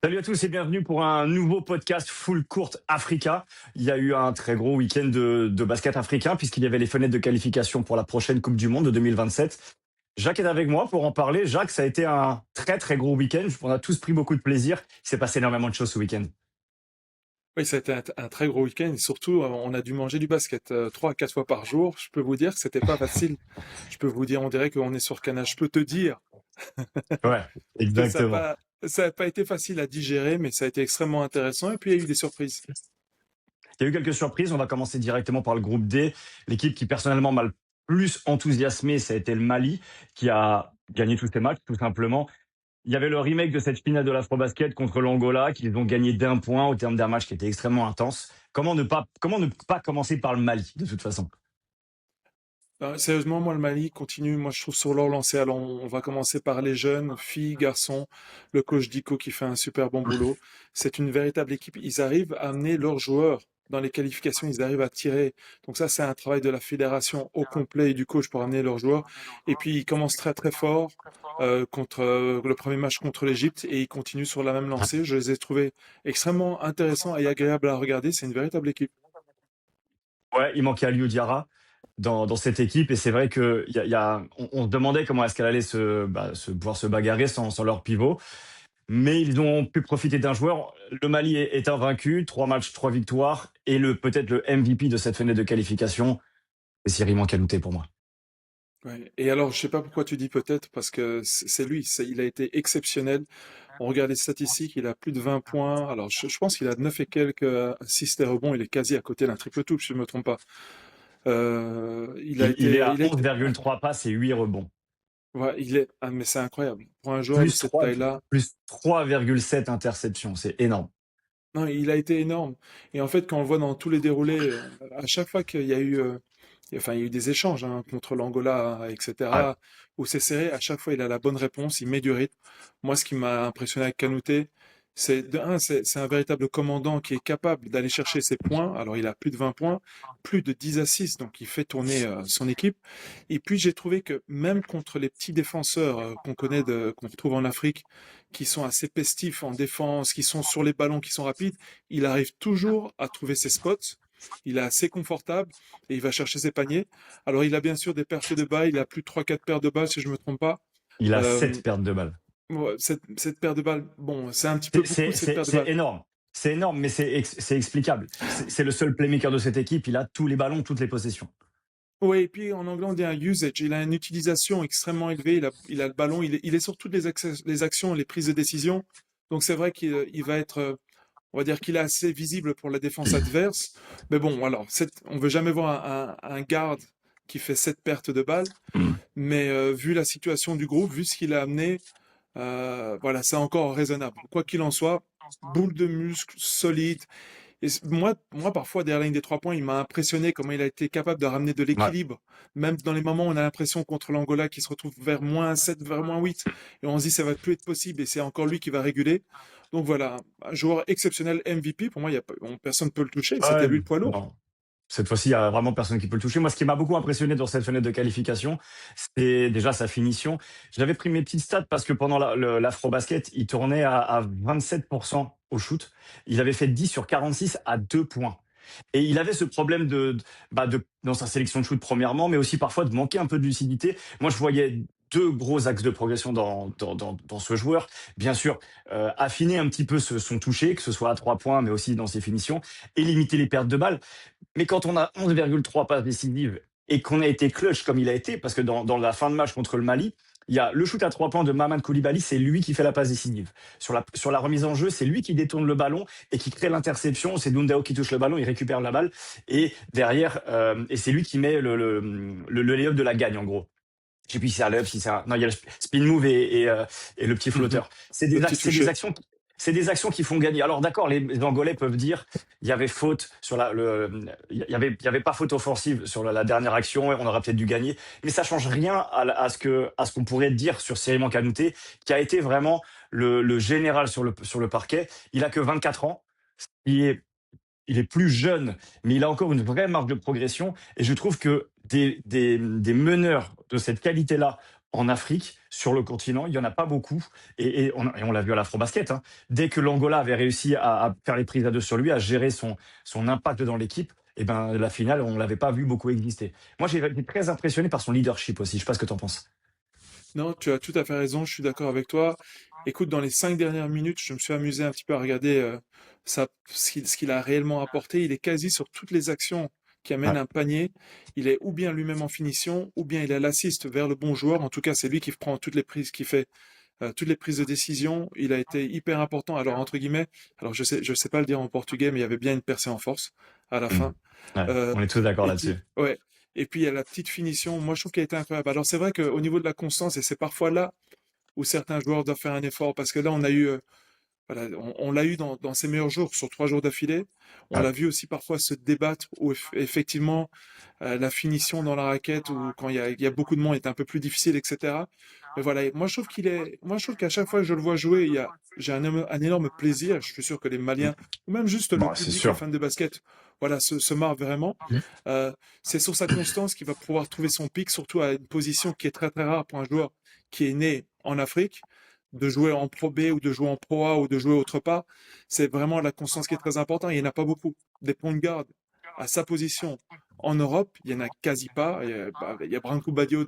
Salut à tous et bienvenue pour un nouveau podcast Full Court Africa. Il y a eu un très gros week-end de basket africain puisqu'il y avait les fenêtres de qualification pour la prochaine Coupe du Monde de 2027. Jacques est avec moi pour en parler. Jacques, ça a été un très très gros week-end. On a tous pris beaucoup de plaisir. Il s'est passé énormément de choses ce week-end. Oui, ça a été un très gros week-end et surtout, on a dû manger du basket 3 à 4 fois par jour. Je peux vous dire que c'était pas facile. Je peux vous dire, on dirait qu'on est sur Canal. Je peux te dire Ouais, que ça n'a exactement. pas, ça a pas été facile à digérer, mais ça a été extrêmement intéressant. Et puis, il y a eu des surprises. Il y a eu quelques surprises. On va commencer directement par le groupe D. L'équipe qui personnellement m'a le plus enthousiasmé, ça a été le Mali qui a gagné tous ses matchs tout simplement. Il y avait le remake de cette finale de l'Afrobasket contre l'Angola, qu'ils ont gagné d'un point au terme d'un match qui était extrêmement intense. Comment ne pas commencer par le Mali, de toute façon? Sérieusement, moi, le Mali continue. Moi, je trouve sur leur lancée. Alors, on va commencer par les jeunes, filles, garçons. Le coach Dico qui fait un super bon boulot. C'est une véritable équipe. Ils arrivent à amener leurs joueurs dans les qualifications. Ils arrivent à tirer. Donc ça, c'est un travail de la fédération au complet et du coach pour amener leurs joueurs. Et puis, ils commencent très, très fort contre le premier match contre l'Égypte et ils continuent sur la même lancée. Je les ai trouvés extrêmement intéressants et agréables à regarder. C'est une véritable équipe. Ouais, il manquait Aliou Diarra dans cette équipe et c'est vrai que on se demandait comment est-ce qu'elle allait pouvoir se bagarrer sans leur pivot. Mais ils ont pu profiter d'un joueur. Le Mali est invaincu, 3 matchs, 3 victoires et peut-être le MVP de cette fenêtre de qualification, c'est Cyril Kanouté pour moi. Ouais. Et alors, je sais pas pourquoi tu dis peut-être, parce que c'est lui, il a été exceptionnel. On regarde les statistiques, il a plus de 20 points. Alors, je pense qu'il a 9 et quelques assists et rebonds. Il est quasi à côté d'un triple-double, si je ne me trompe pas. Il est à Il a été, 11,3 passes et 8 rebonds. ouais, mais c'est incroyable. Pour un joueur de Plus cette 3, taille-là, plus 3,7 interceptions, c'est énorme. non, il a été énorme. Et en fait, quand on le voit dans tous les déroulés, à chaque fois qu'il y a eu, il y a eu des échanges contre l'Angola, Ouais. etc., où c'est serré, à chaque fois, il a la bonne réponse, il met du rythme. Moi, ce qui m'a impressionné avec Kanouté, c'est un véritable commandant qui est capable d'aller chercher ses points. Alors, il a plus de 20 points, plus de 10 assists, donc il fait tourner son équipe. Et puis, j'ai trouvé que même contre les petits défenseurs qu'on retrouve en Afrique, qui sont assez pestifs en défense, qui sont sur les ballons, qui sont rapides, il arrive toujours à trouver ses spots. Il est assez confortable et il va chercher ses paniers. Alors, il a bien sûr des pertes de balles. Il a plus de 3 4 paires de balles, si je me trompe pas. Il a Euh, 7 pertes de balles. ouais, cette paire de balles, bon, c'est un petit peu beaucoup, cette paire de C'est balles. énorme. C'est énorme, mais c'est explicable. C'est le seul playmaker de cette équipe. Il a tous les ballons, toutes les possessions. Oui, et puis en anglais, on dit un usage. Il a une utilisation extrêmement élevée. Il a le ballon. Il est sur toutes les actions, les prises de décision. Donc, c'est vrai qu'il va être, on va dire qu'il est assez visible pour la défense adverse. Mais bon, alors, on veut jamais voir un garde qui fait 7 pertes de balles. Mm. Mais vu la situation du groupe, vu ce qu'il a amené, voilà, c'est encore raisonnable. Quoi qu'il en soit, boule de muscle, solide. Et moi, parfois, derrière la ligne des 3 points, il m'a impressionné comment il a été capable de ramener de Ouais. l'équilibre. Même dans les moments où on a l'impression contre l'Angola qui se retrouve vers -7, vers -8, et on se dit ça va plus être possible, et c'est encore lui qui va réguler. Donc voilà, un joueur exceptionnel MVP. Pour moi, personne ne peut le toucher. C'était Ouais, lui le poids lourd. non. Cette fois-ci, il y a vraiment personne qui peut le toucher. Moi, ce qui m'a beaucoup impressionné dans cette fenêtre de qualification, c'est déjà sa finition. J'avais pris mes petites stats parce que pendant l'Afrobasket, il tournait à 27% au shoot. Il avait fait 10 sur 46 à 2 points. Et il avait ce problème dans sa sélection de shoot premièrement, mais aussi parfois de manquer un peu de lucidité. Moi, je voyais deux gros axes de progression dans ce joueur. Bien sûr, affiner un petit peu son toucher, que ce soit à 3 points, mais aussi dans ses finitions, et limiter les pertes de balles. Mais quand on a 11,3 passes décisives et qu'on a été clutch comme il a été, parce que dans la fin de match contre le Mali, il y a le shoot à 3 points de Mamad Koulibaly, c'est lui qui fait la passe décisive. Sur la remise en jeu, c'est lui qui détourne le ballon et qui crée l'interception. C'est Dundao qui touche le ballon, il récupère la balle et derrière, et c'est lui qui met le lay-up de la gagne en gros. Je sais plus si c'est un lay-up, si c'est un. Non, il y a le spin move et le petit Mhm. flotteur. Le petit C'est des toucher. actions. C'est des actions qui font gagner. Alors d'accord, les Angolais peuvent dire il y avait faute sur il y avait pas faute offensive sur la dernière action et on aurait peut-être dû gagner, mais ça change rien à ce qu'on pourrait dire sur Cyril Kanouté, qui a été vraiment le général sur le parquet. Il a que 24 ans, il est il est plus jeune, mais il a encore une vraie marge de progression. Et je trouve que des meneurs de cette qualité-là en Afrique, sur le continent, il y en a pas beaucoup. Et on l'a vu à l'Afrobasket, hein. Dès que l'Angola avait réussi à faire les prises à deux sur lui, à gérer son impact dans l'équipe, et ben la finale, on l'avait pas vu beaucoup exister. Moi, j'ai été très impressionné par son leadership aussi. Je sais pas ce que tu en penses. Non, tu as tout à fait raison, je suis d'accord avec toi. Écoute, dans les 5 dernières minutes, je me suis amusé un petit peu à regarder ce qu'il a réellement apporté. Il est quasi sur toutes les actions qui amènent Ouais. un panier. Il est ou bien lui-même en finition, ou bien il a l'assist vers le bon joueur. En tout cas, c'est lui qui prend toutes les prises, qui fait toutes les prises de décision. Il a été hyper important. Alors, entre guillemets, alors je sais pas le dire en portugais, mais il y avait bien une percée en force à la Mm. fin. Ouais, Euh, on est tous d'accord et là-dessus. puis, ouais. Et puis, il y a la petite finition. Moi, je trouve qu'elle a été incroyable. Alors, c'est vrai qu'au niveau de la constance, et c'est parfois là où certains joueurs doivent faire un effort, parce que là, on a eu, voilà, on l'a eu dans ses meilleurs jours, sur 3 jours d'affilée. On Ouais. l'a vu aussi parfois se débattre, où effectivement, la finition dans la raquette, ou quand il y a beaucoup de monde, est un peu plus difficile, etc. Mais voilà, et moi, je trouve qu'à chaque fois que je le vois jouer, j'ai un énorme plaisir. Je suis sûr que les Mm. Maliens, ou même juste le Bon, c'est public, les sûr. fans de basket, voilà, se marrent vraiment. Euh, c'est sur sa constance qu'il va pouvoir trouver son pic, surtout à une position qui est très très rare pour un joueur qui est né en Afrique, de jouer en Pro B ou de jouer en Pro A ou de jouer autre part. C'est vraiment la constance qui est très importante. Il n'y en a pas beaucoup. Des point guard à sa position en Europe, il n'y en a quasi pas. Il y a Branco Badio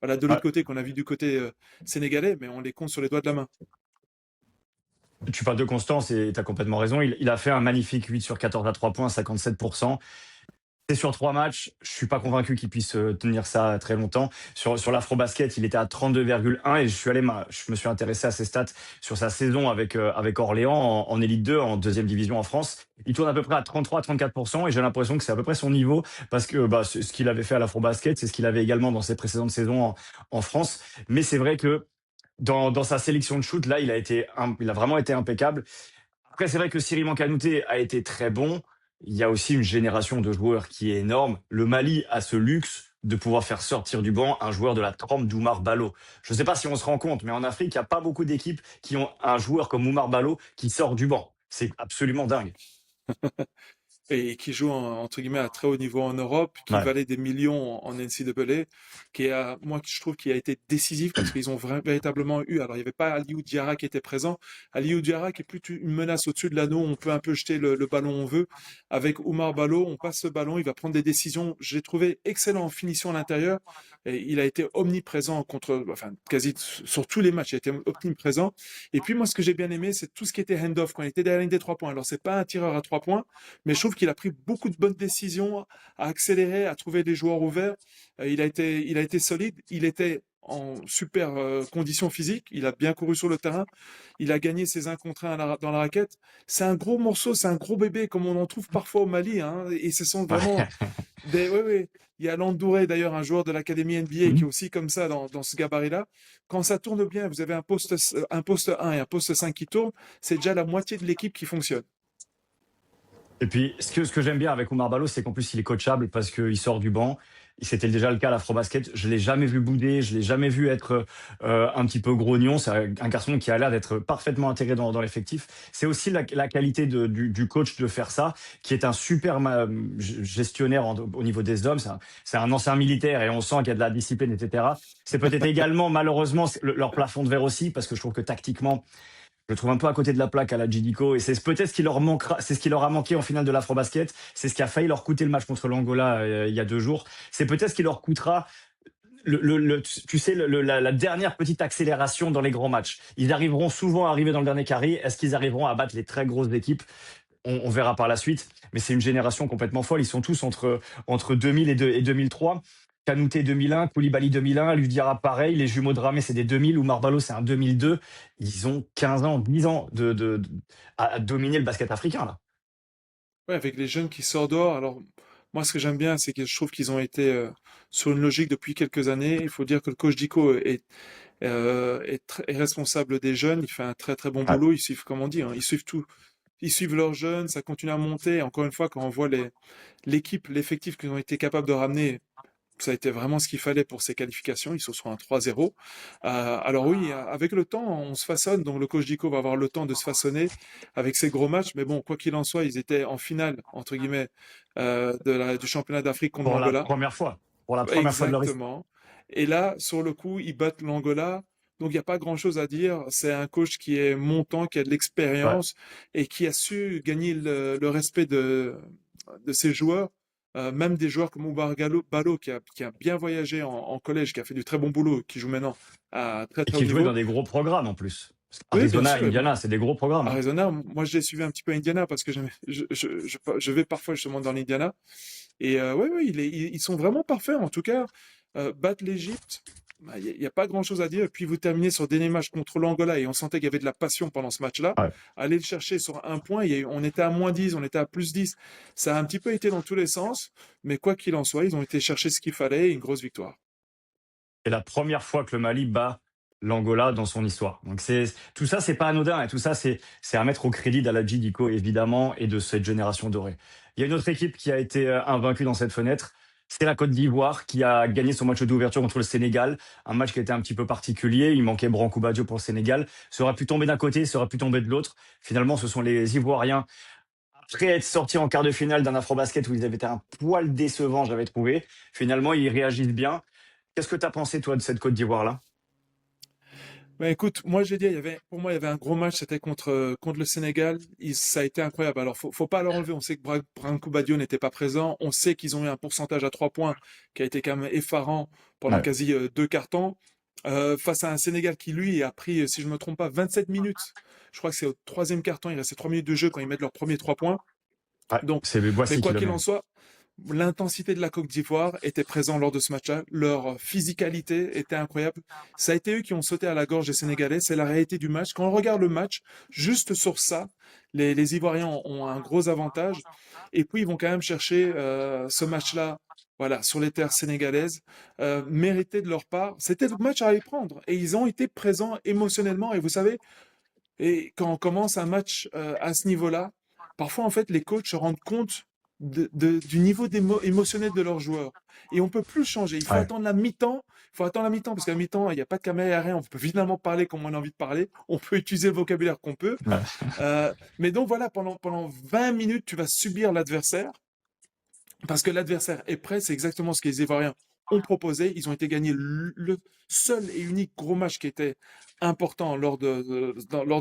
voilà, de l'autre Ouais. côté qu'on a vu du côté sénégalais, mais on les compte sur les doigts de la main. Tu parles de Constance et tu as complètement raison. Il a fait un magnifique 8 sur 14 à 3 points, 57%. C'est sur 3 matchs. Je suis pas convaincu qu'il puisse tenir ça très longtemps. Sur l'Afrobasket, il était à 32,1 et je me suis intéressé à ses stats sur sa saison avec Orléans en Élite 2, en deuxième division en France. Il tourne à peu près à 33-34% et j'ai l'impression que c'est à peu près son niveau parce que bah, ce qu'il avait fait à l'Afrobasket, c'est ce qu'il avait également dans ses précédentes saisons en France. Mais c'est vrai que dans sa sélection de shoot, là, il a vraiment été impeccable. Après, c'est vrai que Siriman Kanouté a été très bon. Il y a aussi une génération de joueurs qui est énorme. Le Mali a ce luxe de pouvoir faire sortir du banc un joueur de la trempe d'Oumar Ballo. Je ne sais pas si on se rend compte, mais en Afrique, il n'y a pas beaucoup d'équipes qui ont un joueur comme Oumar Ballo qui sort du banc. C'est absolument dingue. Et qui joue entre guillemets à très haut niveau en Europe, qui Ouais. valait des millions en NCAA, moi je trouve qu'il a été décisif parce qu'ils ont véritablement eu. Alors il n'y avait pas Aliou Diarra qui était présent. Aliou Diarra qui est plus une menace au-dessus de l'anneau, on peut un peu jeter le ballon où on veut. Avec Oumar Ballo, on passe ce ballon, il va prendre des décisions. J'ai trouvé excellent en finition à l'intérieur. Et il a été omniprésent enfin quasi sur tous les matchs, il a été omniprésent. Et puis moi ce que j'ai bien aimé, c'est tout ce qui était hand-off quand il était derrière la ligne des 3 points. Alors c'est pas un tireur à 3 points, mais je trouve qu'il a pris beaucoup de bonnes décisions, à accélérer, à trouver des joueurs ouverts. Il a été solide, il était en super condition physique, il a bien couru sur le terrain, il a gagné ses 1 contre 1 dans la raquette. C'est un gros morceau, c'est un gros bébé comme on en trouve parfois au Mali, hein, et ce sont vraiment des... Oui, oui. Il y a Landouré d'ailleurs, un joueur de l'académie NBA qui est aussi comme ça dans ce gabarit-là. Quand ça tourne bien, vous avez un poste 1 et un poste 5 qui tournent, c'est déjà la moitié de l'équipe qui fonctionne. Et puis, ce que j'aime bien avec Oumar Ballo, c'est qu'en plus, il est coachable parce qu'il sort du banc. C'était déjà le cas à l'Afrobasket. Je l'ai jamais vu bouder, je l'ai jamais vu être un petit peu grognon. C'est un garçon qui a l'air d'être parfaitement intégré dans l'effectif. C'est aussi la qualité du coach de faire ça, qui est un super gestionnaire au niveau des hommes. C'est un ancien militaire et on sent qu'il y a de la discipline, etc. C'est peut-être également, malheureusement, leur plafond de verre aussi, parce que je trouve que tactiquement, je le trouve un peu à côté de la plaque à la Djidico et c'est peut-être ce qui leur manquera, c'est ce qui leur a manqué en finale de l'Afrobasket. C'est ce qui a failli leur coûter le match contre l'Angola il y a 2 jours. C'est peut-être ce qui leur coûtera tu sais, la dernière petite accélération dans les grands matchs. Ils arriveront souvent à arriver dans le dernier carré. Est-ce qu'ils arriveront à battre les très grosses équipes? On verra par la suite. Mais c'est une génération complètement folle. Ils sont tous entre 2000 et 2003. Kanouté 2001, Koulibaly 2001, Ludiara pareil, les jumeaux Dramé c'est des 2000, ou Marbalo c'est un 2002. Ils ont 15 ans, 10 ans à dominer le basket africain là. Ouais, avec les jeunes qui sortent dehors. Alors, moi, ce que j'aime bien, c'est que je trouve qu'ils ont été sur une logique depuis quelques années. Il faut dire que le coach Dico est responsable des jeunes. Il fait un très très bon Ouais. boulot. Ils suivent, comme on dit, hein, ils suivent tout. Ils suivent leurs jeunes. Ça continue à monter. Encore une fois, quand on voit l'équipe, l'effectif qu'ils ont été capables de ramener, ça a été vraiment ce qu'il fallait pour ces qualifications. Ils se sont un 3-0. Alors oui, avec le temps, on se façonne. Donc le coach Dico va avoir le temps de se façonner avec ces gros matchs. Mais bon, quoi qu'il en soit, ils étaient en finale, entre guillemets, du championnat d'Afrique contre Pour la l'Angola. première fois. Pour la première fois de leur histoire. Exactement. Et là, sur le coup, ils battent l'Angola. Donc, il n'y a pas grand-chose à dire. C'est un coach qui est montant, qui a de Ouais. l'expérience et qui a su gagner le respect de ses joueurs. Même des joueurs comme Oumar Ballo, qui a bien voyagé en collège, qui a fait du très bon boulot, qui joue maintenant à très Et très haut qui jouait dans niveau. des gros programmes en plus. Parce Oui, bien qu'Arizona, sûr. Et moi, Indiana, c'est des gros programmes, hein. Arizona, moi je l'ai suivi un petit peu à Indiana parce que je vais parfois justement dans l'Indiana. Et ouais, ouais, ils sont vraiment parfaits. En tout cas, battre l'Égypte, bah, il n'y a pas grand-chose à dire. Et puis vous terminez sur des matchs contre l'Angola et on sentait qu'il y avait de la passion pendant ce match-là. Ouais. Aller le chercher sur un point, on était à -10, on était à +10. Ça a un petit peu été dans tous les sens. Mais quoi qu'il en soit, ils ont été chercher ce qu'il fallait et une grosse victoire. C'est la première fois que le Mali bat l'Angola dans son histoire. Donc tout ça, c'est pas anodin, et tout ça, c'est à mettre au crédit d'Aladji Diko, évidemment, et de cette génération dorée. Il y a une autre équipe qui a été invaincue dans cette fenêtre. C'est la Côte d'Ivoire qui a gagné son match d'ouverture contre le Sénégal. Un match qui était un petit peu particulier. Il manquait Branco Badio pour le Sénégal. Ça aurait pu tomber d'un côté, ça aurait pu tomber de l'autre. Finalement, ce sont les Ivoiriens, après être sortis en quart de finale d'un Afrobasket où ils avaient été un poil décevants, j'avais trouvé. Finalement, ils réagissent bien. Qu'est-ce que tu as pensé, toi, de cette Côte d'Ivoire-là? Bah écoute, moi j'ai dit, pour moi il y avait un gros match, c'était contre le Sénégal. Ça a été incroyable. Alors faut pas leur enlever. On sait que Branco Badio n'était pas présent. On sait qu'ils ont eu un pourcentage à 3 points qui a été quand même effarant pendant Ouais. quasi 2 quarts-temps. Face à un Sénégal qui lui a pris, si je me trompe pas, 27 minutes. Je crois que c'est au troisième quart-temps. Il restait 3 minutes de jeu quand ils mettent leurs premiers 3 points. Ouais, Donc, c'est mais Boissy qui quoi le qu'il met. en soit, l'intensité de la Côte d'Ivoire était présente lors de ce match-là. Leur physicalité était incroyable. Ça a été eux qui ont sauté à la gorge des Sénégalais. C'est la réalité du match. Quand on regarde le match, juste sur ça, les Ivoiriens ont un gros avantage. Et puis, ils vont quand même chercher ce match-là. Voilà, sur les terres sénégalaises, mérité de leur part. C'était le match à y prendre. Et ils ont été présents émotionnellement. Et vous savez, et quand on commence un match à ce niveau-là, parfois en fait les coachs se rendent compte du niveau émotionnel de leurs joueurs. Et on peut plus changer. Il faut Ouais. attendre la mi-temps. Il faut attendre la mi-temps parce qu'à la mi-temps, il n'y a pas de caméra, rien. On peut finalement parler comme on a envie de parler. On peut utiliser le vocabulaire qu'on peut. Ouais. Mais donc voilà, pendant 20 minutes, tu vas subir l'adversaire. Parce que l'adversaire est prêt, c'est exactement ce que les Ivoiriens ont proposé. Ils ont été gagnés le seul et unique gros match qui était important lors de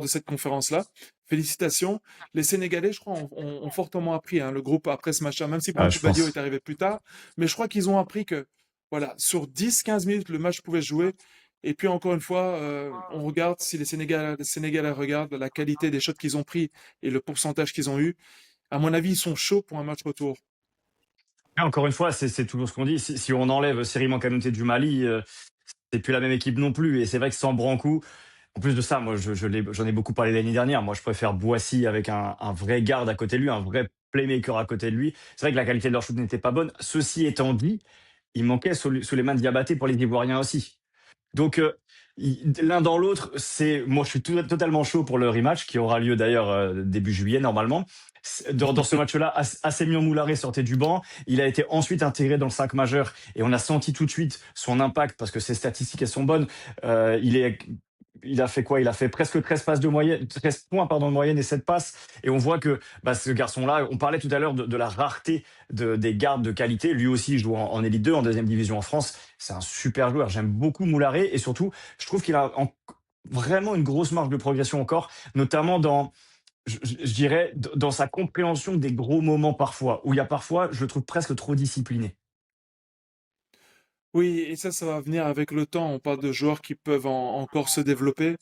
cette conférence-là. Félicitations. Les Sénégalais, je crois, ont fortement appris, hein, le groupe après ce match-là, même si Ouais, Branco je Badio est pense. arrivé plus tard. Mais je crois qu'ils ont appris que, voilà, sur 10-15 minutes, le match pouvait se jouer. Et puis encore une fois, on regarde si les Sénégalais regardent la qualité des shots qu'ils ont pris et le pourcentage qu'ils ont eu. À mon avis, ils sont chauds pour un match retour. Et encore une fois, c'est toujours ce qu'on dit. Si on enlève Seriman Kanouté du Mali, c'est plus la même équipe non plus. Et c'est vrai que sans Branco, en plus de ça, moi, j'en ai beaucoup parlé l'année dernière. Moi, je préfère Boissy avec un vrai garde à côté de lui, un vrai playmaker à côté de lui. C'est vrai que la qualité de leur shoot n'était pas bonne. Ceci étant dit, il manquait Souleymane Diabaté pour les Ivoiriens aussi. Donc, l'un dans l'autre, moi, je suis totalement chaud pour le rematch qui aura lieu d'ailleurs début juillet normalement. Dans ce match-là, Assemion Moularé sortait du banc. Il a été ensuite intégré dans le 5 majeur et on a senti tout de suite son impact parce que ses statistiques elles sont bonnes. Euh, il est il a fait quoi? Il a fait presque 13 passes de moyenne, 13 points pardon de moyenne et 7 passes. Et on voit que ce garçon-là, on parlait tout à l'heure de la rareté des gardes de qualité. Lui aussi il joue en Élite 2, en deuxième division en France. C'est un super joueur. J'aime beaucoup Moularé et surtout, je trouve qu'il a vraiment une grosse marge de progression encore, notamment je dirais, dans sa compréhension des gros moments parfois, où il y a parfois, je le trouve presque trop discipliné. Oui, et ça va venir avec le temps. On parle de joueurs qui peuvent encore se développer.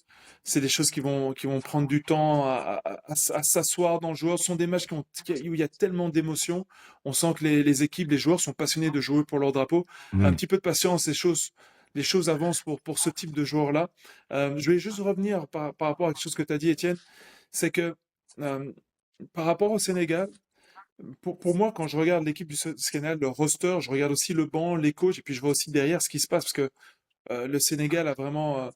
C'est des choses qui vont prendre du temps à s'asseoir dans le joueur. Ce sont des matchs où il y a tellement d'émotions. On sent que les équipes, les joueurs sont passionnés de jouer pour leur drapeau. Un Mm. petit peu de patience, les choses avancent pour ce type de joueur-là. Je vais juste revenir par rapport à quelque chose que tu as dit, Étienne. C'est que euh, par rapport au Sénégal, pour moi, quand je regarde l'équipe du Sénégal, le roster, je regarde aussi le banc, les coachs, et puis je vois aussi derrière ce qui se passe, parce que le Sénégal a vraiment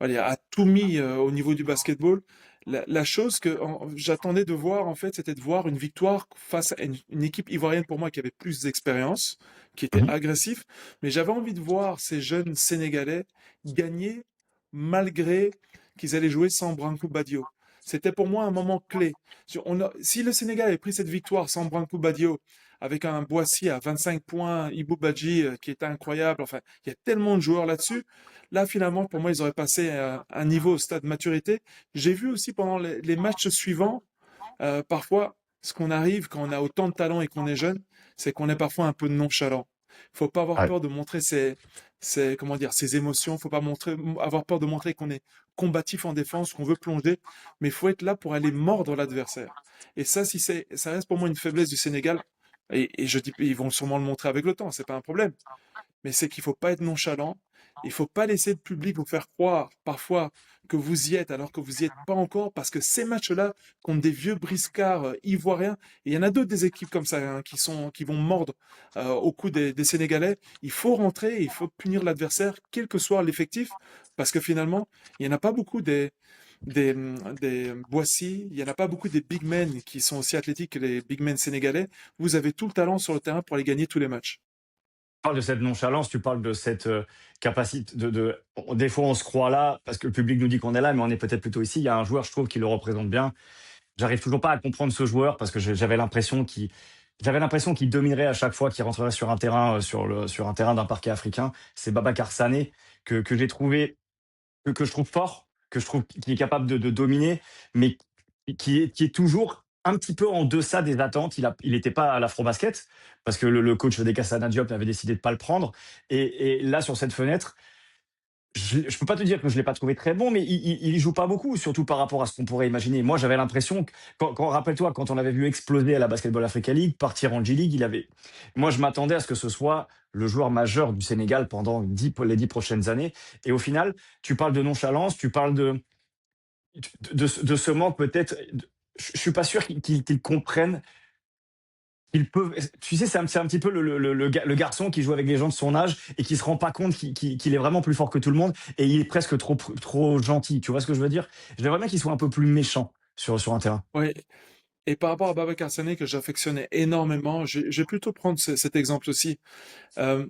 allez, a tout mis au niveau du basketball. La chose que j'attendais de voir, en fait, c'était de voir une victoire face à une équipe ivoirienne, pour moi, qui avait plus d'expérience, qui était Mhm. agressif, mais j'avais envie de voir ces jeunes Sénégalais gagner malgré qu'ils allaient jouer sans Branco Badio. C'était pour moi un moment clé. Si le Sénégal avait pris cette victoire sans Branco Badio, avec un Boissy à 25 points, Ibou Badji qui était incroyable. Enfin, il y a tellement de joueurs là-dessus. Là, finalement, pour moi, ils auraient passé un niveau au stade de maturité. J'ai vu aussi pendant les matchs suivants, parfois, ce qu'on arrive quand on a autant de talent et qu'on est jeune, c'est qu'on est parfois un peu nonchalant. Faut pas avoir Ouais. peur de montrer comment dire, ses émotions. Faut pas avoir peur de montrer qu'on est combatif en défense, qu'on veut plonger, mais il faut être là pour aller mordre l'adversaire. Et ça, si ça reste pour moi une faiblesse du Sénégal. Et je dis, ils vont sûrement le montrer avec le temps, c'est pas un problème. Mais c'est qu'il faut pas être nonchalant. Il faut pas laisser le public vous faire croire parfois que vous y êtes alors que vous y êtes pas encore, parce que ces matchs-là contre des vieux briscards ivoiriens, et il y en a d'autres des équipes comme ça hein, qui vont mordre au cou des Sénégalais. Il faut rentrer, il faut punir l'adversaire, quel que soit l'effectif, parce que finalement, il y en a pas beaucoup des Boissy, il y en a pas beaucoup des big men qui sont aussi athlétiques que les big men sénégalais. Vous avez tout le talent sur le terrain pour aller gagner tous les matchs. Parles de cette nonchalance, tu parles de cette capacité des fois on se croit là parce que le public nous dit qu'on est là, mais on est peut-être plutôt ici. Il y a un joueur, je trouve, qui le représente bien. J'arrive toujours pas à comprendre ce joueur parce que j'avais l'impression qu'il dominerait à chaque fois qu'il rentrerait sur un terrain sur un terrain d'un parquet africain. C'est Babacar Sané que j'ai trouvé que je trouve fort, que je trouve qui est capable de dominer, mais qui est toujours un petit peu en deçà des attentes. Il n'était pas à l'Afrobasket parce que le coach des Sana Diop avait décidé de pas le prendre. Et là, sur cette fenêtre, je peux pas te dire que je l'ai pas trouvé très bon, mais il joue pas beaucoup, surtout par rapport à ce qu'on pourrait imaginer. Moi, j'avais l'impression que rappelle-toi, quand on l'avait vu exploser à la Basketball Africa League, partir en G League, moi, je m'attendais à ce que ce soit le joueur majeur du Sénégal pendant les 10 prochaines années. Et au final, tu parles de nonchalance, tu parles de ce manque peut-être. Je suis pas sûr qu'ils comprennent. Ils peuvent, tu sais, c'est un petit peu le garçon qui joue avec des gens de son âge et qui se rend pas compte qu'il est vraiment plus fort que tout le monde et il est presque trop gentil. Tu vois ce que je veux dire? J'aimerais bien qu'il soit un peu plus méchant sur un terrain. Oui, et par rapport à Babacar Sané, que j'affectionnais énormément, je vais plutôt prendre cet exemple aussi. Euh,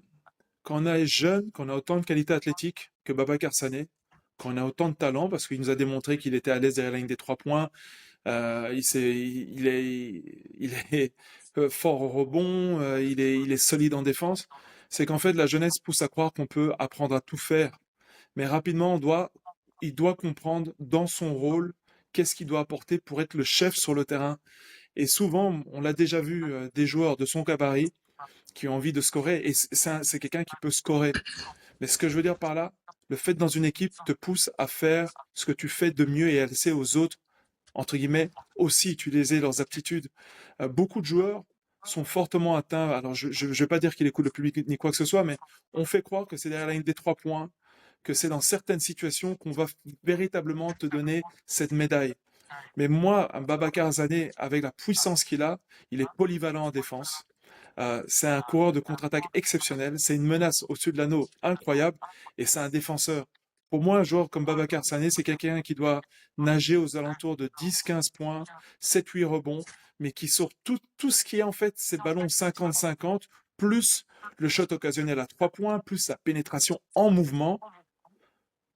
Quand on est jeune, qu'on a autant de qualité athlétique que Babacar Sané, qu'on a autant de talent, parce qu'il nous a démontré qu'il était à l'aise derrière la ligne des 3 points, il est fort au rebond, il est solide en défense, c'est qu'en fait, la jeunesse pousse à croire qu'on peut apprendre à tout faire. Mais rapidement, il doit comprendre dans son rôle qu'est-ce qu'il doit apporter pour être le chef sur le terrain. Et souvent, on l'a déjà vu, des joueurs de son gabarit qui ont envie de scorer, et c'est quelqu'un qui peut scorer. Mais ce que je veux dire par là, le fait dans une équipe te pousse à faire ce que tu fais de mieux et à laisser aux autres, entre guillemets, aussi utiliser leurs aptitudes. Beaucoup de joueurs sont fortement atteints. Alors, je vais pas dire qu'il écoute le public ni quoi que ce soit, mais on fait croire que c'est derrière la ligne des 3 points, que c'est dans certaines situations qu'on va véritablement te donner cette médaille. Mais moi, un Babacar Zané, avec la puissance qu'il a, il est polyvalent en défense. C'est un coureur de contre-attaque exceptionnel. C'est une menace au-dessus de l'anneau incroyable. Et c'est un défenseur. Pour moi, un joueur comme Babacar Sané, c'est quelqu'un qui doit nager aux alentours de 10-15 points, 7-8 rebonds, mais qui sort tout ce qui est en fait ces ballons 50-50, plus le shot occasionnel à 3 points, plus sa pénétration en mouvement,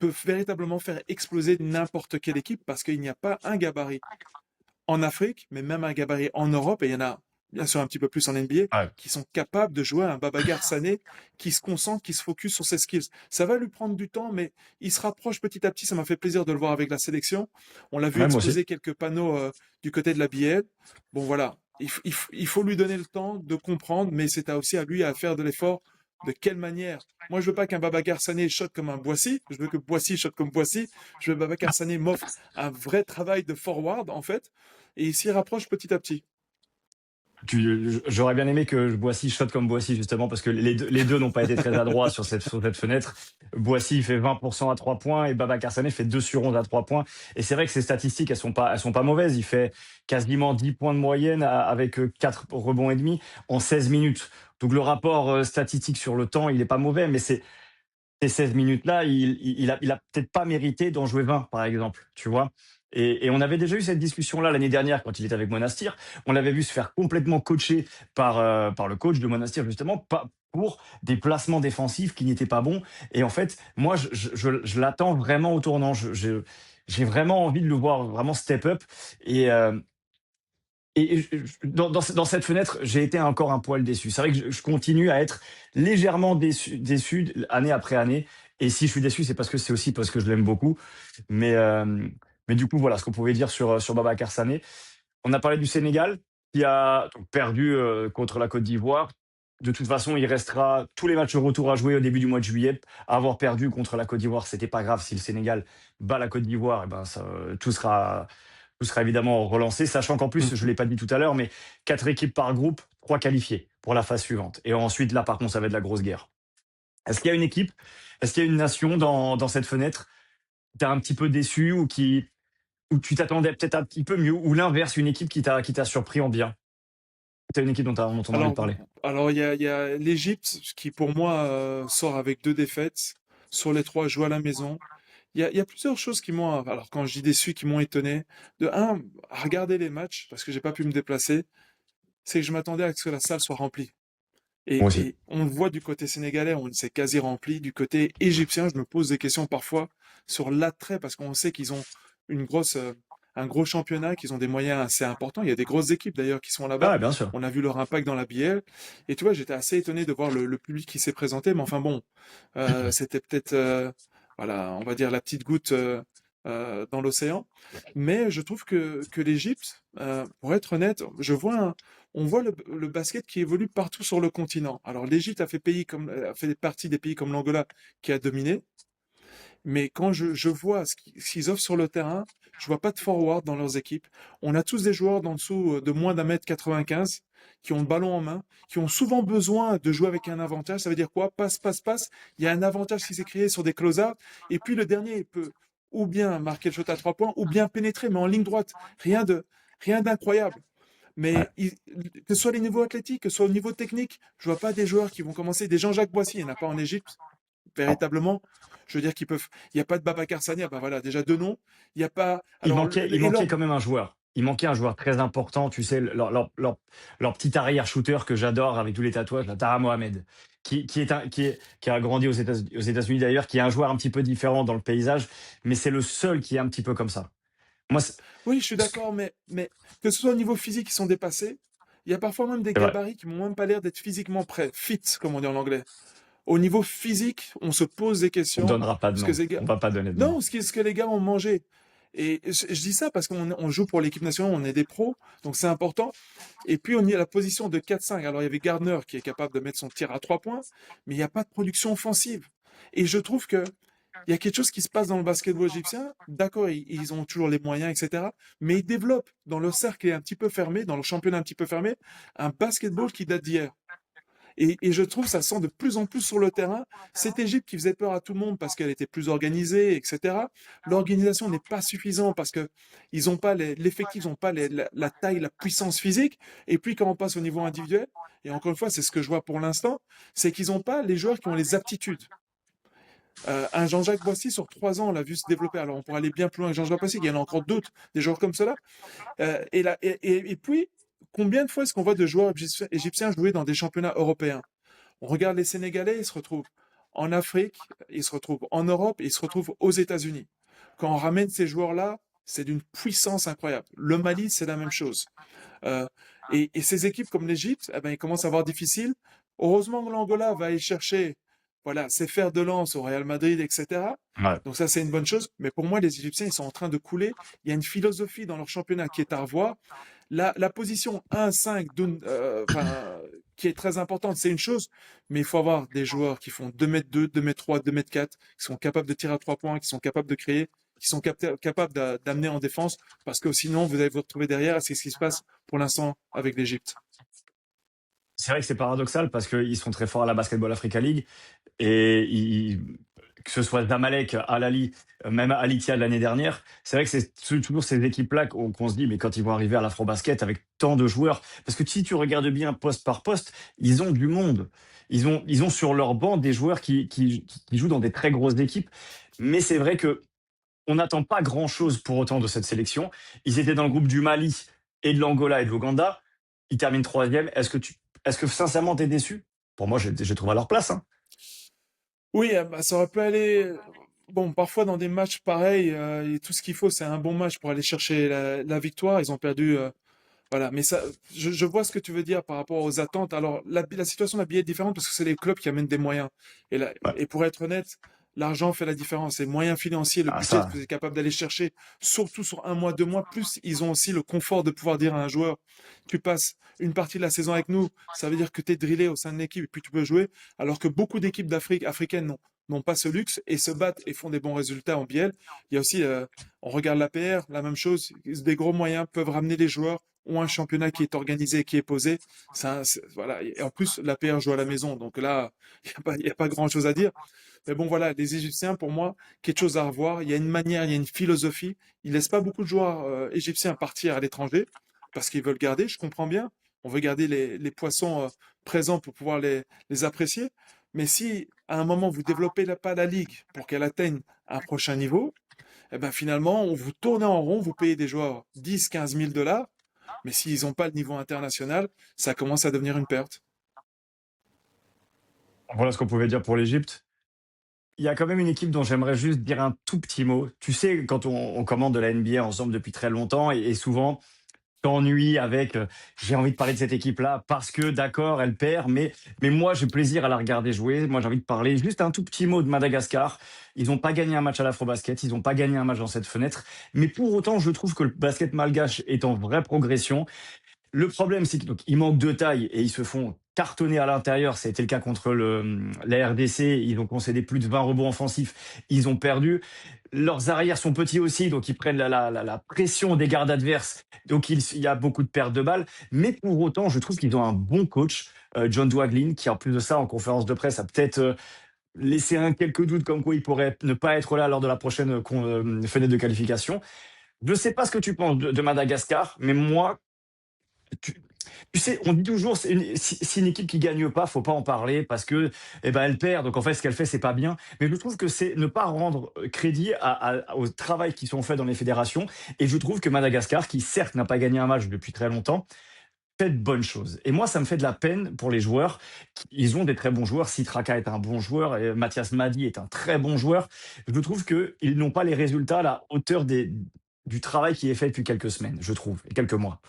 peut véritablement faire exploser n'importe quelle équipe parce qu'il n'y a pas un gabarit en Afrique, mais même un gabarit en Europe, et il y en a bien sûr un petit peu plus en NBA, Ouais. qui sont capables de jouer à un Babacar Sané, qui se concentre, qui se focus sur ses skills. Ça va lui prendre du temps, mais il se rapproche petit à petit. Ça m'a fait plaisir de le voir avec la sélection. On l'a vu Ouais, moi aussi. exploser quelques panneaux du côté de la BL. Bon voilà, il faut lui donner le temps de comprendre, mais c'est aussi à lui à faire de l'effort. De quelle manière? Moi, je veux pas qu'un Babacar Sané shot comme un Boissy. Je veux que Boissy shot comme Boissy. Je veux que Babacar Sané m'offre un vrai travail de forward, en fait, et il s'y rapproche petit à petit. J'aurais bien aimé que Boissy shot comme Boissy, justement, parce que les deux n'ont pas été très adroits sur cette fenêtre. Boissy fait 20% à 3 points et Babacar Sané fait 2 sur 11 à 3 points. Et c'est vrai que ces statistiques, elles sont pas mauvaises. Il fait quasiment 10 points de moyenne avec 4 rebonds et demi en 16 minutes. Donc le rapport statistique sur le temps, il est pas mauvais, mais ces 16 minutes-là, il a peut-être pas mérité d'en jouer 20, par exemple, tu vois. Et on avait déjà eu cette discussion-là l'année dernière quand il était avec Monastir. On l'avait vu se faire complètement coacher par le coach de Monastir, justement, pas pour des placements défensifs qui n'étaient pas bons. Et en fait, moi, je l'attends vraiment au tournant. J'ai vraiment envie de le voir vraiment step up. Et, Dans cette fenêtre, j'ai été encore un poil déçu. C'est vrai que je continue à être légèrement déçu année après année. Et si je suis déçu, c'est parce que c'est aussi parce que je l'aime beaucoup. Mais, euh, mais du coup, voilà ce qu'on pouvait dire sur Babacar Sané. On a parlé du Sénégal qui a donc perdu contre la Côte d'Ivoire. De toute façon, il restera tous les matchs retour à jouer au début du mois de juillet. Avoir perdu contre la Côte d'Ivoire, c'était pas grave. Si le Sénégal bat la Côte d'Ivoire, eh ben tout sera évidemment relancé. Sachant qu'en plus, je Mhm. l'ai pas dit tout à l'heure, mais 4 équipes par groupe, 3 qualifiées pour la phase suivante. Et ensuite, là, par contre, ça va être la grosse guerre. Est-ce qu'il y a une équipe, est-ce qu'il y a une nation dans cette fenêtre qui t'a un petit peu déçu ou où tu t'attendais peut-être un petit peu mieux, ou l'inverse, une équipe qui t'a surpris en bien? T'as une équipe dont on a envie de Alors, parler. alors il y a l'Égypte qui, pour moi, sort avec 2 défaites. Sur les 3, joue à la maison. Il y a plusieurs choses qui m'ont, alors quand je dis déçu, qui m'ont étonné. De un, à regarder les matchs, parce que j'ai pas pu me déplacer, c'est que je m'attendais à ce que la salle soit remplie. Moi Et, aussi. et on le voit du côté sénégalais, on s'est quasi rempli. Du côté égyptien, je me pose des questions parfois sur l'attrait, parce qu'on sait qu'ils ont une grosse, un gros championnat, qu'ils ont des moyens assez importants. Il y a des grosses équipes d'ailleurs qui sont Ah là-bas. ouais, bien sûr. On a vu leur impact dans la BL. Et tu vois, j'étais assez étonné de voir le public qui s'est présenté. Mais enfin bon, c'était peut-être, voilà, on va dire la petite goutte dans l'océan. Mais je trouve que l'Égypte, pour être honnête, on voit le basket qui évolue partout sur le continent. Alors l'Égypte a fait partie des pays comme l'Angola qui a dominé, mais quand je vois ce qu'ils offrent sur le terrain, je vois pas de forward dans leurs équipes. On a tous des joueurs d'en dessous de moins d'un mètre 95 qui ont le ballon en main, qui ont souvent besoin de jouer avec un avantage. Ça veut dire quoi? Passe, passe, passe. Il y a un avantage qui s'est créé sur des close-outs, et puis le dernier il peut ou bien marquer le shot à 3 points, ou bien pénétrer, mais en ligne droite. Rien d'incroyable. Ouais. Que ce soit les niveaux athlétiques, que ce soit au niveau technique, je vois pas des joueurs qui vont commencer. Des Jean-Jacques Boissy, il n'y en a pas en Égypte, Non. véritablement. Je veux dire qu'ils peuvent. Il n'y a pas de Babacar Sania, ben voilà, déjà 2 noms. Il n'y a pas. Il Alors, manquait, il et manquait leur. quand même un joueur. Il manquait un joueur très important, tu sais, leur petit arrière-shooter que j'adore avec tous les tatouages, là, Tara Mohamed, qui a grandi aux États-Unis d'ailleurs, qui est un joueur un petit peu différent dans le paysage, mais c'est le seul qui est un petit peu comme ça. Moi, Oui, je suis c'est d'accord, mais que ce soit au niveau physique, ils sont dépassés. Il y a parfois même des vrai. gabarits qui m'ont même pas l'air d'être physiquement prêts, fit, comme on dit en anglais. Au niveau physique, on se pose des On questions. donnera pas de Ce que nom. ces gars, On va pas donner de nom. non, ce que les gars ont mangé. Et je dis ça parce qu'on joue pour l'équipe nationale, on est des pros, donc c'est important. Et puis on y a la position de 4-5. Alors il y avait Gardner qui est capable de mettre son tir à 3 points, mais il n'y a pas de production offensive. Et je trouve que il y a quelque chose qui se passe dans le basketball égyptien. D'accord, ils ont toujours les moyens, etc. Mais ils développent dans leur cercle un petit peu fermé, dans leur championnat un petit peu fermé, un basketball qui date d'hier. Et je trouve ça sent de plus en plus sur le terrain. Cette Égypte qui faisait peur à tout le monde parce qu'elle était plus organisée, etc. L'organisation n'est pas suffisante parce que ils n'ont pas l'effectif, ils n'ont pas la taille, la puissance physique. Et puis quand on passe au niveau individuel, et encore une fois, c'est ce que je vois pour l'instant, c'est qu'ils n'ont pas les joueurs qui ont les aptitudes. Un Jean-Jacques Boissy sur 3 ans, on l'a vu se développer. Alors on pourrait aller bien plus loin que Jean-Jacques Boissy. Il y en a encore d'autres, des joueurs comme cela. Et puis, combien de fois est-ce qu'on voit de joueurs égyptiens jouer dans des championnats européens? On regarde les Sénégalais, ils se retrouvent en Afrique, ils se retrouvent en Europe, et ils se retrouvent aux États-Unis. Quand on ramène ces joueurs-là, c'est d'une puissance incroyable. Le Mali, c'est la même chose. Euh, et ces équipes comme l'Égypte, eh ben, ils commencent à avoir difficile. Heureusement que l'Angola va aller chercher, voilà, ses fers de lance au Real Madrid, etc. Ouais. Donc ça, c'est une bonne chose. Mais pour moi, les Égyptiens, ils sont en train de couler. Il y a une philosophie dans leur championnat qui est à revoir. La position 1-5, enfin, qui est très importante, c'est une chose, mais il faut avoir des joueurs qui font 2 m 2, 2 m 3, 2 m 4, qui sont capables de tirer à 3 points, qui sont capables de créer, qui sont capables d'amener en défense, parce que sinon, vous allez vous retrouver derrière, et c'est ce qui se passe pour l'instant avec l'Égypte. C'est vrai que c'est paradoxal parce qu'ils sont très forts à la Basketball Africa League et que ce soit Zamalek, Al Ahly, même Al Ittihad l'année dernière, c'est vrai que c'est toujours ces équipes-là qu'on se dit, mais quand ils vont arriver à l'Afrobasket avec tant de joueurs, parce que si tu regardes bien poste par poste, ils ont du monde. Ils ont sur leur banc des joueurs qui jouent dans des très grosses équipes, mais c'est vrai que on n'attend pas grand-chose pour autant de cette sélection. Ils étaient dans le groupe du Mali et de l'Angola et de l'Ouganda. Ils terminent troisième. Est-ce que sincèrement t'es déçu? Pour moi, j'ai trouvé à leur place, hein. Oui, bah, ça aurait pu aller. Bon, parfois dans des matchs pareils, et tout ce qu'il faut, c'est un bon match pour aller chercher la victoire. Ils ont perdu Voilà, mais ça, je vois ce que tu veux dire par rapport aux attentes. Alors, la situation de la billet est différente parce que c'est les clubs qui amènent des moyens. Ouais. Et pour être honnête, l'argent fait la différence. Les moyens financiers, le Ah, budget que ça. vous êtes capable d'aller chercher, surtout sur un mois, 2 mois, plus ils ont aussi le confort de pouvoir dire à un joueur, tu passes une partie de la saison avec nous, ça veut dire que tu es drillé au sein de l'équipe et puis tu peux jouer. Alors que beaucoup d'équipes d'Afrique africaines n'ont pas ce luxe et se battent et font des bons résultats en BL. Il y a aussi, on regarde l'APR, la même chose, des gros moyens peuvent ramener les joueurs ont un championnat qui est organisé, qui est posé. Voilà. Et en plus, l'APR joue à la maison, donc là, il y a pas grand-chose à dire. Mais bon, voilà, les Égyptiens, pour moi, quelque chose à revoir. Il y a une manière, il y a une philosophie. Ils laissent pas beaucoup de joueurs égyptiens partir à l'étranger parce qu'ils veulent garder. Je comprends bien. On veut garder les poissons présents pour pouvoir les apprécier. Mais si à un moment vous développez pas la ligue pour qu'elle atteigne un prochain niveau, eh ben finalement, on vous tourne en rond, vous payez des joueurs 10, 15 000 dollars, mais s'ils n'ont pas le niveau international, ça commence à devenir une perte. Voilà ce qu'on pouvait dire pour l'Égypte. Il y a quand même une équipe dont j'aimerais juste dire un tout petit mot. Tu sais, quand on commande de la NBA ensemble depuis très longtemps, et souvent, t'ennuies avec j'ai envie de parler de cette équipe-là parce que d'accord, elle perd, mais moi j'ai plaisir à la regarder jouer. Moi j'ai envie de parler juste un tout petit mot de Madagascar. Ils n'ont pas gagné un match à l'Afrobasket, ils n'ont pas gagné un match dans cette fenêtre, mais pour autant je trouve que le basket malgache est en vraie progression. Le problème, c'est qu'ils manquent de taille et ils se font cartonner à l'intérieur. C'était le cas contre la RDC. Ils ont concédé plus de 20 rebonds offensifs. Ils ont perdu. Leurs arrières sont petits aussi, donc ils prennent la pression des gardes adverses. Donc il y a beaucoup de pertes de balles. Mais pour autant, je trouve qu'ils ont un bon coach, John Dwaglin, qui en plus de ça, en conférence de presse, a peut-être laissé quelques doutes comme quoi il pourrait ne pas être là lors de la prochaine fenêtre de qualification. Je ne sais pas ce que tu penses de Madagascar, mais moi, tu, tu sais, on dit toujours, si une équipe qui gagne pas, faut pas en parler parce que, eh ben, elle perd. Donc en fait, ce qu'elle fait, c'est pas bien. Mais je trouve que c'est ne pas rendre crédit au travail qui sont faits dans les fédérations. Et je trouve que Madagascar, qui certes n'a pas gagné un match depuis très longtemps, fait de bonnes choses. Et moi, ça me fait de la peine pour les joueurs. Ils ont des très bons joueurs. Sitraka est un bon joueur et Mathias Madi est un très bon joueur. Je trouve qu'ils n'ont pas les résultats à la hauteur du travail qui est fait depuis quelques semaines, je trouve, et quelques mois.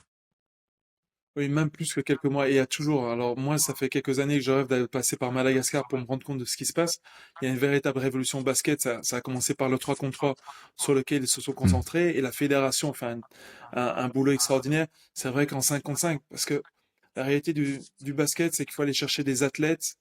Oui, même plus que quelques mois. Et il y a toujours, alors moi, ça fait quelques années que je rêve d'aller passer par Madagascar pour me rendre compte de ce qui se passe. Il y a une véritable révolution basket. Ça a commencé par le 3 contre 3 sur lequel ils se sont Mm. concentrés et la fédération fait un boulot extraordinaire. C'est vrai qu'en 5 contre 5, parce que la réalité du basket, c'est qu'il faut aller chercher des athlètes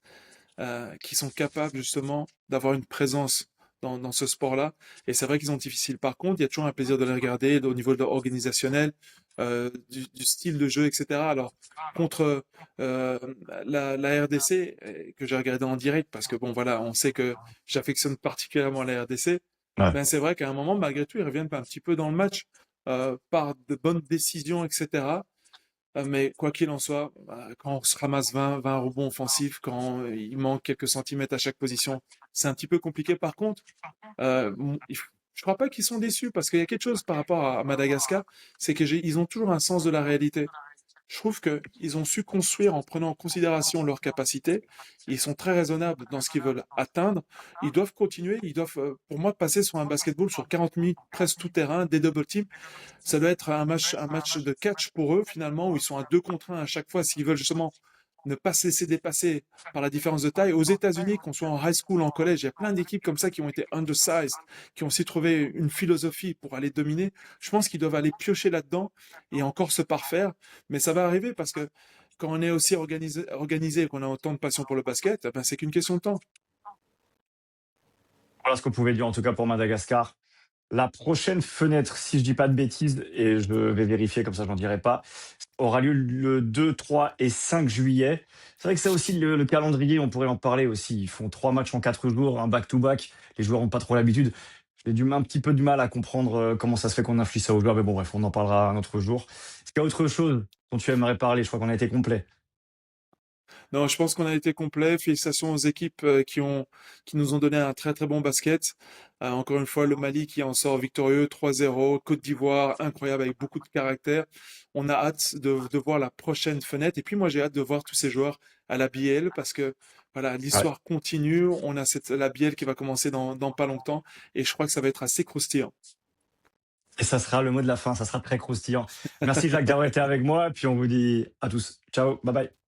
qui sont capables justement d'avoir une présence dans ce sport-là. Et c'est vrai qu'ils sont difficiles. Par contre, il y a toujours un plaisir de les regarder au niveau de organisationnel, du style de jeu, etc. Alors, contre euh, la RDC, que j'ai regardé en direct, parce que bon, voilà, on sait que j'affectionne particulièrement la RDC, Ouais. ben c'est vrai qu'à un moment, malgré tout, ils reviennent un petit peu dans le match par de bonnes décisions, etc. Mais quoi qu'il en soit, quand on se ramasse 20 rebonds offensifs, quand il manque quelques centimètres à chaque position, c'est un petit peu compliqué. Par contre, je crois pas qu'ils sont déçus parce qu'il y a quelque chose par rapport à Madagascar, c'est ils ont toujours un sens de la réalité. Je trouve qu'ils ont su construire en prenant en considération leurs capacités. Ils sont très raisonnables dans ce qu'ils veulent atteindre. Ils doivent continuer. Ils doivent, pour moi, passer sur un basketball sur 40 minutes, presque tout terrain, des double teams. Ça doit être un match de catch pour eux, finalement, où ils sont à 2 contre 1 à chaque fois s'ils veulent justement ne pas se laisser dépasser par la différence de taille. Aux États-Unis, qu'on soit en high school, en collège, il y a plein d'équipes comme ça qui ont été undersized, qui ont aussi trouvé une philosophie pour aller dominer. Je pense qu'ils doivent aller piocher là-dedans et encore se parfaire. Mais ça va arriver parce que quand on est aussi organisé et qu'on a autant de passion pour le basket, eh ben c'est qu'une question de temps. Voilà ce qu'on pouvait dire en tout cas pour Madagascar. La prochaine fenêtre, si je dis pas de bêtises, et je vais vérifier comme ça, j'en dirai pas, aura lieu le 2, 3 et 5 juillet. C'est vrai que ça aussi, le calendrier, on pourrait en parler aussi. Ils font 3 matchs en 4 jours, un back-to-back. Les joueurs n'ont pas trop l'habitude. J'ai un petit peu du mal à comprendre comment ça se fait qu'on inflige ça aux joueurs, mais bon, bref, on en parlera un autre jour. Est-ce qu'il y a autre chose dont tu aimerais parler? Je crois qu'on a été complet. Non, je pense qu'on a été complet. Félicitations aux équipes qui nous ont donné un très très bon basket. Encore une fois, le Mali qui en sort victorieux 3-0, Côte d'Ivoire, incroyable avec beaucoup de caractère. On a hâte de voir la prochaine fenêtre. Et puis moi, j'ai hâte de voir tous ces joueurs à la BL parce que voilà, Ouais. l'histoire continue. On a la BL qui va commencer dans pas longtemps et je crois que ça va être assez croustillant. Et ça sera le mot de la fin, ça sera très croustillant. Merci Jacques d'avoir été avec moi, puis on vous dit à tous. Ciao, bye bye.